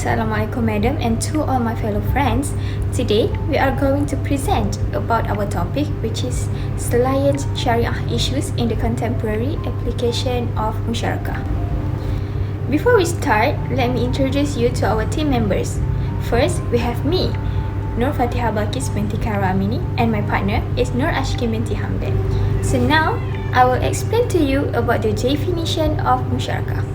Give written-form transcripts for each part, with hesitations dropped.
Assalamualaikum madam and to all my fellow friends. Today we are going to present about our topic, which is selain syariah issues in the contemporary application of musyarakah. Before we start, let me introduce you to our team members. First, we have me, Nur Fatihah Balkis binti Karamini, and my partner is Nur Ashki binti Hamdan. So now, I will explain to you about the definition of musyarakah.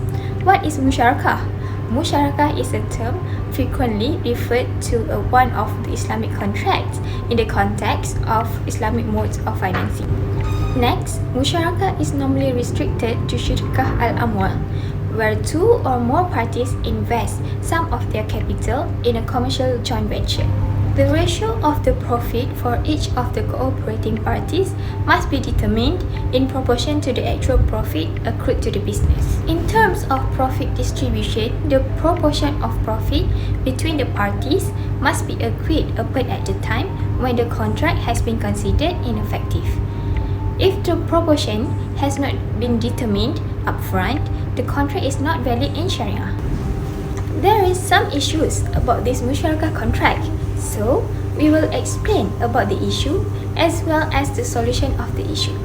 What is musyarakah? Musyarakah is a term frequently referred to one of the Islamic contracts in the context of Islamic modes of financing. Next, musyarakah is normally restricted to syirkah al-amwal, where two or more parties invest some of their capital in a commercial joint venture. The ratio of the profit for each of the cooperating parties must be determined in proportion to the actual profit accrued to the business. In terms of profit distribution, the proportion of profit between the parties must be agreed upon at the time when the contract has been considered ineffective. If the proportion has not been determined upfront, the contract is not valid in Sharia. There is some issues about this musyarakah contract. So, we will explain about the issue as well as the solution of the issue.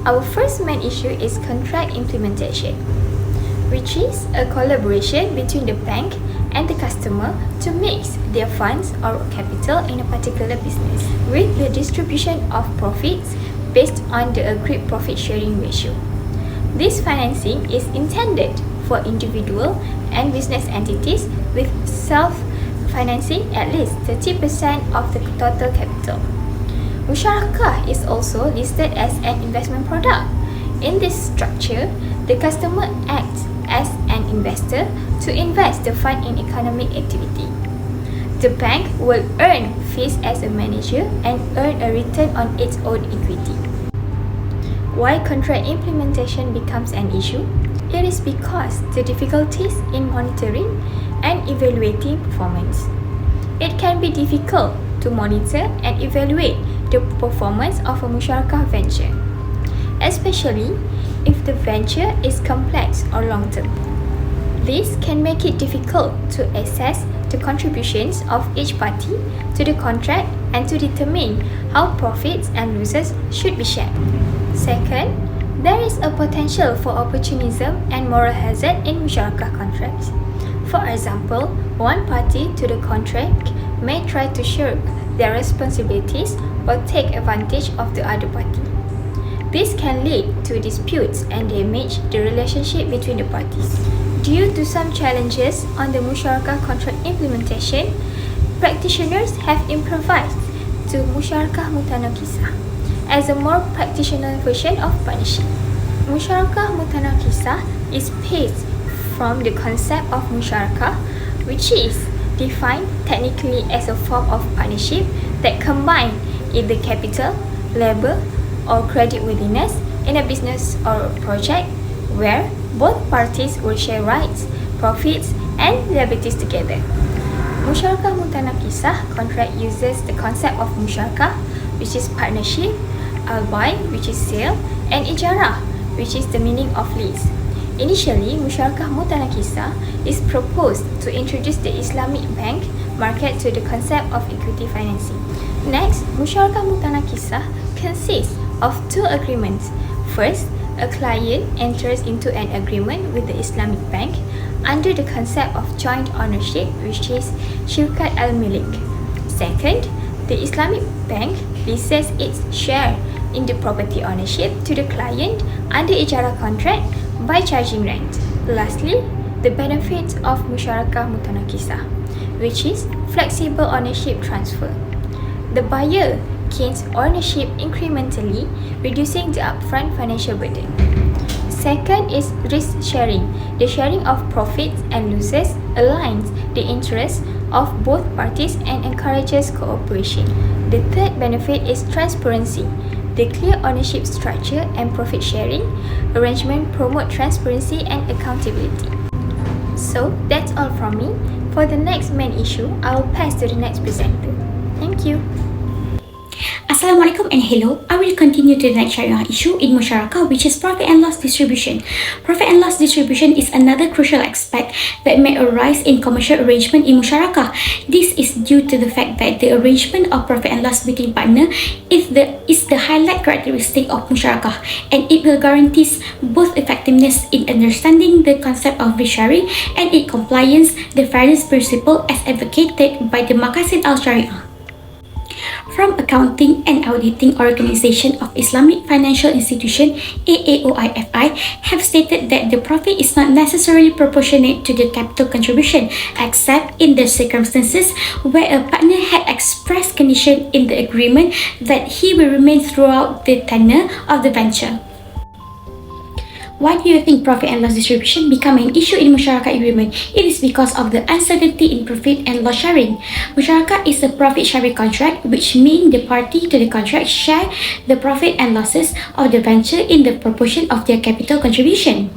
Our first main issue is contract implementation, which is a collaboration between the bank and the customer to mix their funds or capital in a particular business with the distribution of profits based on the agreed profit sharing ratio. This financing is intended for individual and business entities with self-financing at least 30% of the total capital. Musyarakah is also listed as an investment product. In this structure, the customer acts as an investor to invest the fund in economic activity. The bank will earn fees as a manager and earn a return on its own equity. Why contract implementation becomes an issue? It is because the difficulties in monitoring and evaluating performance. It can be difficult to monitor and evaluate the performance of a musyarakah venture, especially if the venture is complex or long-term. This can make it difficult to assess the contributions of each party to the contract and to determine how profits and losses should be shared. Second, there is a potential for opportunism and moral hazard in musyarakah contracts. For example, one party to the contract may try to shirk their responsibilities or take advantage of the other party. This can lead to disputes and damage the relationship between the parties. Due to some challenges on the musyarakah contract implementation, practitioners have improvised to musyarakah mutanakisah as a more practitioner version of partnership. Musyarakah mutanakisah is based from the concept of musyarakah, which is defined technically as a form of partnership that combines either capital, labor, or creditworthiness in a business or project where both parties will share rights, profits, and liabilities together. Musyarakah mutanakisah contract uses the concept of musyarakah, which is partnership, al-bay, which is sale, and ijarah, which is the meaning of lease. Initially, musyarakah mutanakisah is proposed to introduce the Islamic bank market to the concept of equity financing. Next, musyarakah mutanakisah consists of two agreements. First, a client enters into an agreement with the Islamic bank under the concept of joint ownership, which is syirkat al-milik. Second, the Islamic bank leases its share in the property ownership to the client under ijarah contract by charging rent. Lastly, the benefits of musyarakah mutanakisah, which is flexible ownership transfer. The buyer gains ownership incrementally, reducing the upfront financial burden. Second is risk sharing. The sharing of profits and losses aligns the interests of both parties and encourages cooperation. The third benefit is transparency. The clear ownership structure and profit sharing arrangement promote transparency and accountability. So that's all from me. For the next main issue, I will pass to the next presenter. Thank you. Assalamualaikum and hello. I will continue to the next Sharia issue in Musyarakah, which is profit and loss distribution. Profit and loss distribution is another crucial aspect that may arise in commercial arrangement in Musyarakah. This is due to the fact that the arrangement of profit and loss between partner is the highlight characteristic of Musyarakah, and it will guarantees both effectiveness in understanding the concept of risk-sharing and its compliance the fairness principle as advocated by the Maqasid al-Sharia. From Accounting and Auditing Organization of Islamic Financial Institution (AAOIFI) have stated that the profit is not necessarily proportionate to the capital contribution, except in the circumstances where a partner had expressed condition in the agreement that he will remain throughout the tenure of the venture. Why do you think profit and loss distribution become an issue in Musyarakah agreement? It is because of the uncertainty in profit and loss sharing. Musyarakah is a profit sharing contract, which means the party to the contract share the profit and losses of the venture in the proportion of their capital contribution.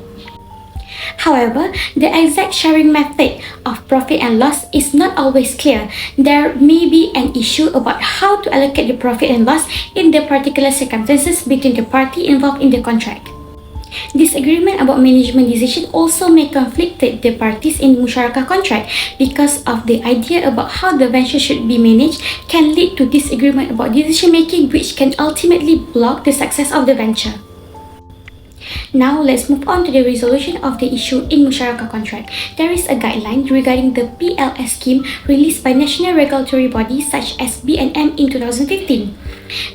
However, the exact sharing method of profit and loss is not always clear. There may be an issue about how to allocate the profit and loss in the particular circumstances between the party involved in the contract. Disagreement about management decision also may conflict the parties in Musyarakah contract because of the idea about how the venture should be managed can lead to disagreement about decision making, which can ultimately block the success of the venture. Now, let's move on to the resolution of the issue in Musyarakah contract. There is a guideline regarding the PLS scheme released by national regulatory bodies such as BNM in 2015.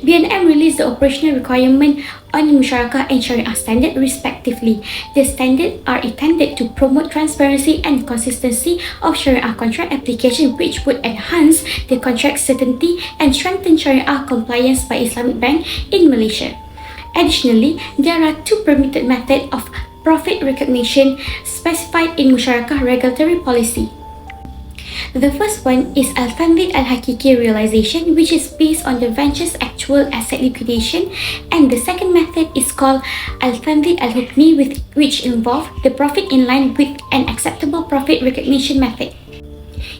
BNM released the operational requirement on Musyarakah and Sharia standard respectively. The standards are intended to promote transparency and consistency of Sharia contract application, which would enhance the contract certainty and strengthen Sharia compliance by Islamic Bank in Malaysia. Additionally, there are two permitted methods of profit recognition specified in Musyarakah regulatory policy. The first one is Al-Fanvid Al-Hakiki realization, which is based on the venture's actual asset liquidation, and the second method is called Al-Fanvid Al-Hukmi, which involves the profit in line with an acceptable profit recognition method.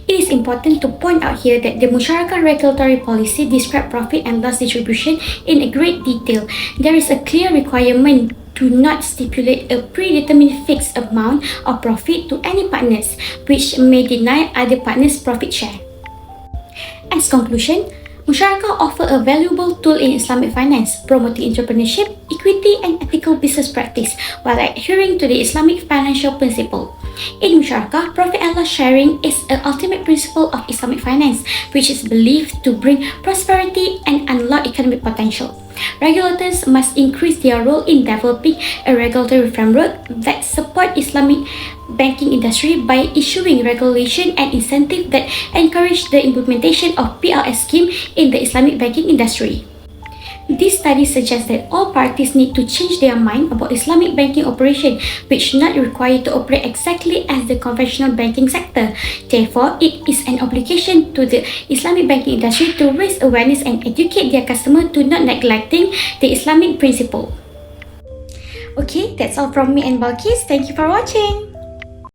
It is important to point out here that the Musyarakah regulatory policy describes profit and loss distribution in a great detail. There is a clear requirement to not stipulate a predetermined fixed amount of profit to any partners, which may deny other partners profit share. As conclusion, Musyarakah offers a valuable tool in Islamic finance, promoting entrepreneurship, equity, and ethical business practice while adhering to the Islamic financial principle. In Musyarakah, profit and loss sharing is an ultimate principle of Islamic finance, which is believed to bring prosperity and unlock economic potential. Regulators must increase their role in developing a regulatory framework that support Islamic banking industry by issuing regulation and incentive that encourage the implementation of PLS scheme in the Islamic banking industry. This study suggests that all parties need to change their mind about Islamic banking operation, which not required to operate exactly as the conventional banking sector. Therefore, it is an obligation to the Islamic banking industry to raise awareness and educate their customer to not neglecting the Islamic principle. Okay, that's all from me and Balkis. Thank you for watching.